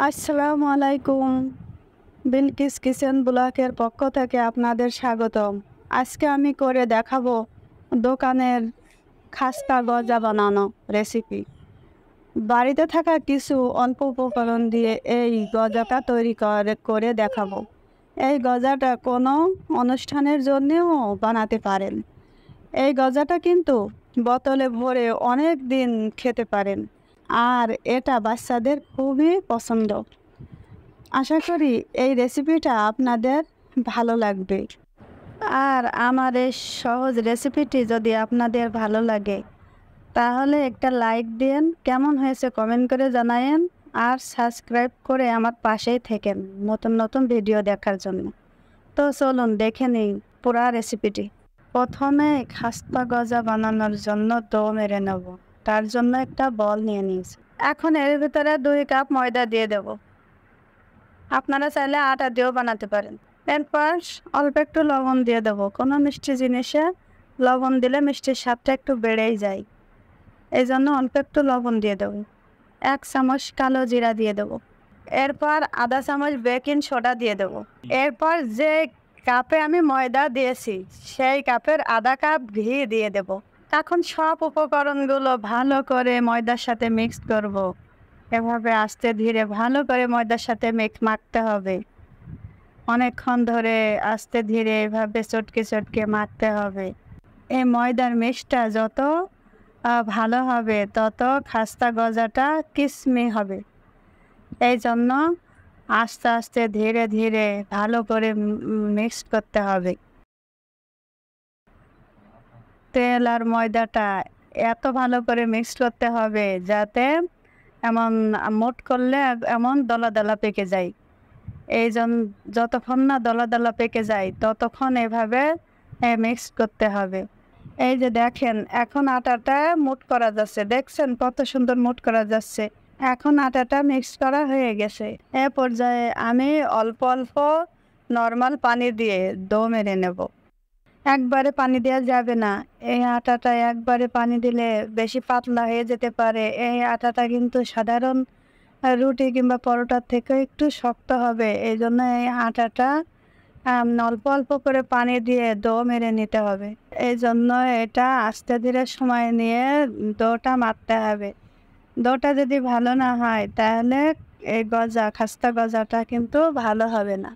আসসালামু আলাইকুম। বিলকিস কিচেন ব্লকের পক্ষ থেকে আপনাদের স্বাগতম। আজকে আমি করে দেখাবো দোকানের খাস্তা গজা বানানো রেসিপি। বাড়িতে থাকা কিছু অল্প উপকরণ দিয়ে এই গজাটা তৈরি করে দেখাবো। এই গজাটা কোনো অনুষ্ঠানের জন্যও বানাতে পারেন। এই গজাটা কিন্তু বোতলে ভরে অনেক দিন খেতে পারেন, আর এটা বাচ্চাদের খুবই পছন্দ। আশা করি এই রেসিপিটা আপনাদের ভালো লাগবে। আর আমার এই সহজ রেসিপিটি যদি আপনাদের ভালো লাগে তাহলে একটা লাইক দিন, কেমন হয়েছে কমেন্ট করে জানায়েন, আর সাবস্ক্রাইব করে আমার পাশেই থেকেন নতুন নতুন ভিডিও দেখার জন্য। তো চলুন দেখে নিই পুরা রেসিপিটি। প্রথমে খাস্তা গজা বানানোর জন্য ডো মেরে নেব। তার জন্য একটা বল নিয়ে নিয়েছি। এখন এর ভিতরে 2 কাপ ময়দা দিয়ে দেব। আপনারা চাইলে আটা দিয়েও বানাতে পারেন। এরপর অল্প একটু লবণ দিয়ে দেবো। কোনো মিষ্টি জিনিসে লবণ দিলে মিষ্টির স্বাদটা একটু বেড়েই যায়, এই জন্য অল্প একটু লবণ দিয়ে দেবো। 1 চামচ কালো জিরা দিয়ে দেবো। এরপর আধা চামচ বেকিং সোডা দিয়ে দেবো। এরপর যে কাপে আমি ময়দা দিয়েছি সেই কাপের আধা কাপ ঘি দিয়ে দেব। এখন সব উপকরণগুলো ভালো করে ময়দার সাথে মিক্স করব। এভাবে আস্তে ধীরে ভালো করে ময়দার সাথে মাখতে হবে। অনেকক্ষণ ধরে আস্তে ধীরে এভাবে চটকে চটকে মাখতে হবে। এই ময়দার মিক্সটা যত ভালো হবে তত খাস্তা গজাটা কিসমি হবে। এই জন্য আস্তে আস্তে ধীরে ধীরে ভালো করে মিক্স করতে হবে। তেল আর ময়দাটা এত ভালো করে মিক্স করতে হবে যাতে এমন মোট করলে এমন দলা দলা পেকে যায়। এই জন্য যতক্ষণ না দলা দলা পেকে যায় ততক্ষণ এভাবে মিক্স করতে হবে। এই যে দেখেন এখন আটাটা মুট করা যাচ্ছে, দেখছেন কত সুন্দর মুট করা যাচ্ছে। এখন আটাটা মিক্স করা হয়ে গেছে। এ পর্যায়ে আমি অল্প অল্প নর্মাল পানি দিয়ে ডো মেরে নেব। একবারে পানি দেওয়া যাবে না। এই আটাটা একবারে পানি দিলে বেশি পাতলা হয়ে যেতে পারে। এই আটাটা কিন্তু সাধারণ রুটি কিংবা পরোটার থেকে একটু শক্ত হবে। এই জন্য এই আটাটা অল্প অল্প করে পানি দিয়ে ডো মেরে নিতে হবে। এই জন্য এটা আস্তে ধীরে সময় নিয়ে ডোটা মারতে হবে। ডোটা যদি ভালো না হয় তাহলে এই খাস্তা গজাটা কিন্তু ভালো হবে না।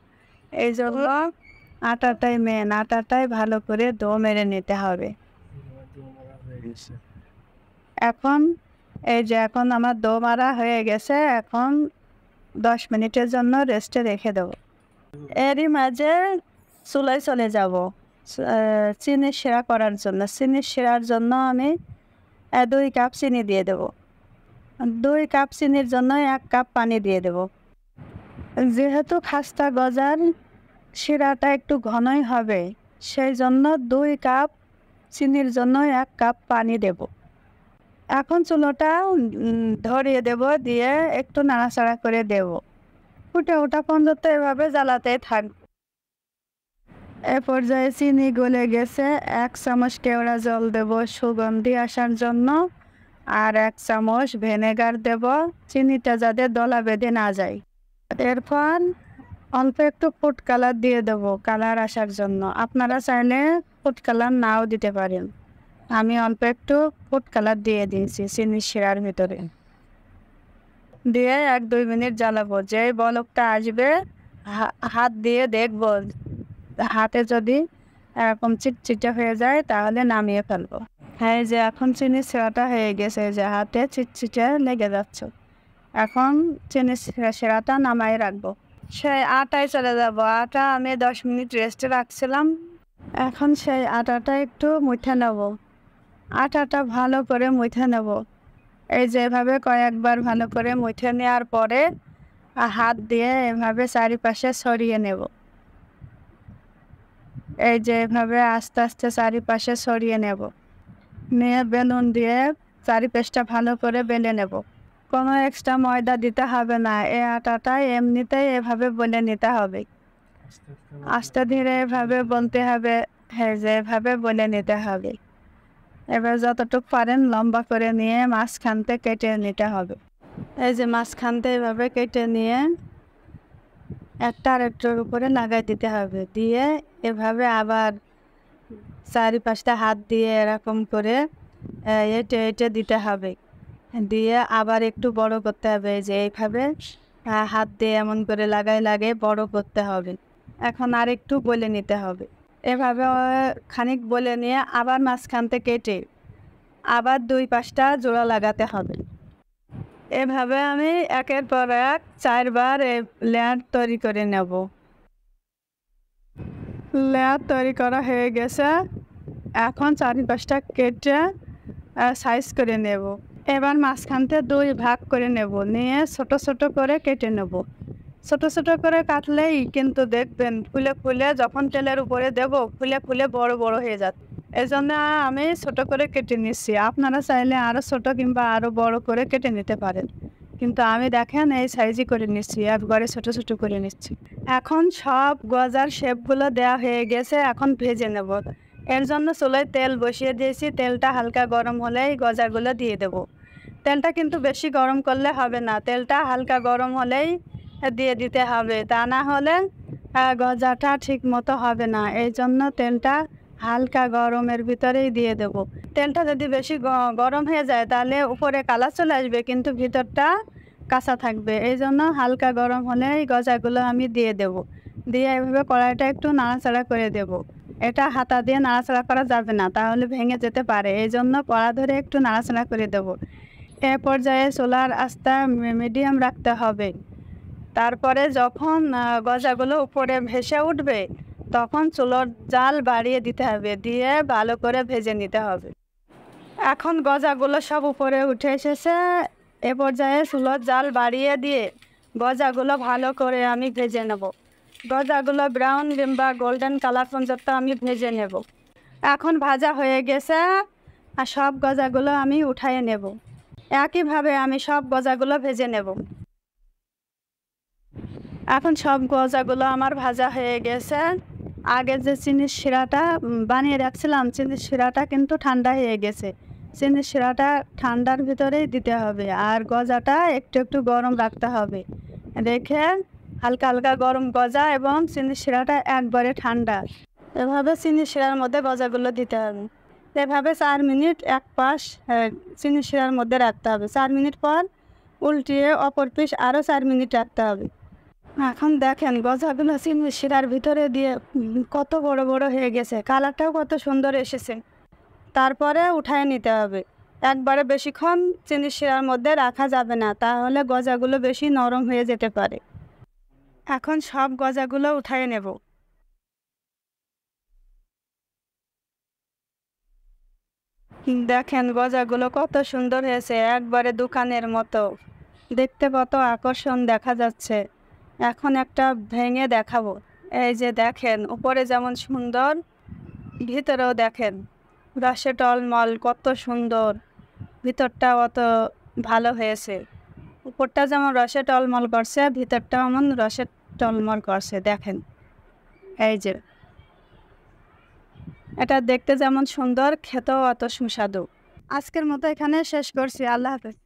এই জন্য আটাটাই মেন, আটাটাই ভালো করে ডো মেরে নিতে হবে। এখন এখন আমার ডো মারা হয়ে গেছে। এখন 10 মিনিটের জন্য রেস্টে রেখে দেবো। এরই মাঝে চুলায় চলে যাব চিনি শিরা করার জন্য। চিনি শিরার জন্য আমি 2 কাপ চিনি দিয়ে দেব। 2 কাপ চিনির জন্য 1 কাপ পানি দিয়ে দেব। যেহেতু খাস্তা গজার শিরাটা একটু ঘনই হবে, সেই জন্য 2 কাপ চিনির জন্য 1 কাপ পানি দেব। এখন চুলোটা ধরিয়ে দেব, দিয়ে একটু নাড়াচাড়া করে দেব। ফুটে ওঠা পর্যন্ত এভাবে জ্বালাতে থাকবে। এ পর্যায়ে চিনি গলে গেছে। 1 চামচ কেওড়া জল দেব সুগন্ধি আসার জন্য, আর 1 চামচ ভিনেগার দেব চিনিটা যাতে দলা বেঁধে না যায়। এরপর অল্প একটু ফুড কালার দিয়ে দেব কালার আসার জন্য। আপনারা চাইলে ফুড কালার নাও দিতে পারেন। আমি অল্প একটু ফুড কালার দিয়ে দিয়েছি চিনির শিরার ভিতরে। দিয়ে 1-2 মিনিট জ্বালাবো। যেই বলকটা আসবে হাত দিয়ে দেখব, হাতে যদি এরকম চিটচিটে হয়ে যায় তাহলে নামিয়ে ফেলবো। হ্যাঁ, যে এখন চিনির শিরাটা হয়ে গেছে, যে হাতে চিটচিটে লেগে যাচ্ছে। এখন চিনির শিরাটা নামাই রাখবো। সেই আটায় চলে যাব। আটা আমি 10 মিনিট রেস্টে রাখছিলাম। এখন সেই আটাটা একটু মুঠে নেব। আটাটা ভালো করে মুঠে নেব। এই যে এভাবে কয়েকবার ভালো করে মুঠে নেওয়ার পরে হাত দিয়ে এভাবে চারিপাশে ছড়িয়ে নেব। এই যে এভাবে আস্তে আস্তে চারিপাশে ছড়িয়ে নেব। নিয়ে বেলুন দিয়ে চারিপাশটা ভালো করে বেলে নেব। কোনো এক্সট্রা ময়দা দিতে হবে না। এই আটাটা এমনিতেই এভাবে বেলে নিতে হবে। আস্তে ধীরে এভাবে বলতে হবে। হ্যাঁ, যে এভাবে বলে নিতে হবে। এবার যতটুকু পারেন লম্বা করে নিয়ে মাঝখানতে কেটে নিতে হবে। এই যে মাঝখানতে এভাবে কেটে নিয়ে একটা আরেকটার উপরে লাগাই দিতে হবে, দিয়ে এভাবে আবার চারিপাশটা হাত দিয়ে এরকম করে এঁটে এঁটে দিতে হবে, দিয়ে আবার একটু বড় করতে হবে। এই যে এইভাবে হাত দিয়ে এমন করে লাগাই বড় করতে হবে। এখন আর একটু বলে নিতে হবে। এভাবে খানিক বলে নিয়ে আবার মাঝখান থেকে কেটে আবার 2 পাশটা জোড়া লাগাতে হবে। এভাবে আমি একের পর এক 4 বার লেয়ার তৈরি করে নেব। লেয়ার তৈরি করা হয়ে গেছে। এখন চারিপাশটা কেটে সাইজ করে নেব। এবার মাঝখানতে 2 ভাগ করে নেব, নিয়ে ছোট ছোট করে কেটে নেব। ছোট ছোট করে কাটলেই কিন্তু দেখবেন ফুলে ফুলে যখন তেলের উপরে দেব ফুলে ফুলে বড় বড় হয়ে যাচ্ছে। এই জন্য আমি ছোট করে কেটে নিচ্ছি। আপনারা চাইলে আরও ছোট কিংবা আরও বড় করে কেটে নিতে পারেন, কিন্তু আমি দেখেন এই সাইজই করে নিচ্ছি, একবারে ছোট ছোট করে নিচ্ছি। এখন সব গজার শেপগুলো দেওয়া হয়ে গেছে, এখন ভেজে নেব। এর জন্য চুলায় তেল বসিয়ে দিয়েছি, তেলটা হালকা গরম হলেই গজাগুলো দিয়ে দেব। তেলটা কিন্তু বেশি গরম করলে হবে না, তেলটা হালকা গরম হলেই দিয়ে দিতে হবে, তা না হলে গজাটা ঠিক মতো হবে না। এই জন্য তেলটা হালকা গরমের ভিতরেই দিয়ে দেব। তেলটা যদি বেশি গরম হয়ে যায় তাহলে উপরে কালার চলে আসবে, কিন্তু ভিতরটা কাঁচা থাকবে। এই জন্য হালকা গরম হলেই গজাগুলো আমি দিয়ে দেব। দিয়ে এভাবে কড়াইটা একটু নাড়াচাড়া করে দেব। এটা হাতা দিয়ে নাড়াচাড়া করা যাবে না, তাহলে ভেঙে যেতে পারে। এই জন্য কড়া ধরে একটু নাড়াচাড়া করে দেব। এ পর্যায়ে চুলার আঁচটা মিডিয়াম রাখতে হবে। তারপরে যখন গজাগুলো উপরে ভেসে উঠবে তখন চুলোর জাল বাড়িয়ে দিতে হবে, দিয়ে ভালো করে ভেজে নিতে হবে। এখন গজাগুলো সব উপরে উঠে এসেছে। এ পর্যায়ে চুলোর জাল বাড়িয়ে দিয়ে গজাগুলো ভালো করে আমি ভেজে নেব। গজাগুলো ব্রাউন কিংবা গোল্ডেন কালার পর্যন্ত আমি ভেজে নেব। এখন ভাজা হয়ে গেছে, আর সব গজাগুলো আমি উঠায়ে নেব। একইভাবে আমি সব গজাগুলো ভেজে নেব। এখন সব গজাগুলো আমার ভাজা হয়ে গেছে। আগে যে চিনির শিরাটা বানিয়ে রাখছিলাম, চিনির শিরাটা কিন্তু ঠান্ডা হয়ে গেছে। চিনির শিরাটা ঠান্ডার ভিতরেই দিতে হবে, আর গজাটা একটু একটু গরম রাখতে হবে। রেখে হালকা হালকা গরম গজা এবং চিনির শিরাটা একবারে ঠান্ডা, এভাবে চিনির শিরার মধ্যে গজাগুলো দিতে হবে। এভাবে 4 মিনিট এক পাশ চিনির শিরার মধ্যে রাখতে হবে। 4 মিনিট পর উল্টিয়ে অপর পিস আরও 4 মিনিট রাখতে হবে। এখন দেখেন গজাগুলো চিনির শিরার ভিতরে দিয়ে কত বড় বড় হয়ে গেছে, কালারটাও কত সুন্দর এসেছে। তারপরে উঠায় নিতে হবে। একবারে বেশিক্ষণ চিনির শিরার মধ্যে রাখা যাবে না, তাহলে গজাগুলো বেশি নরম হয়ে যেতে পারে। এখন সব গজাগুলো উঠায় নেব। দেখেন গজাগুলো কত সুন্দর হয়েছে, একবারে দোকানের মতো দেখতে, কত আকর্ষণ দেখা যাচ্ছে। এখন একটা ভেঙে দেখাবো। এই যে দেখেন উপরে যেমন সুন্দর, ভিতরেও দেখেন রসে টলমল, কত সুন্দর। ভিতরটা অত ভালো হয়েছে। উপরটা যেমন রসে টলমল করছে, ভিতরটা এমন রসে টলমল করছে। দেখেন এই যে, এটা দেখতে যেমন সুন্দর, খেতেও অত সুস্বাদু। আজকের মতো এখানে শেষ করছি। আল্লাহ হাফেজ।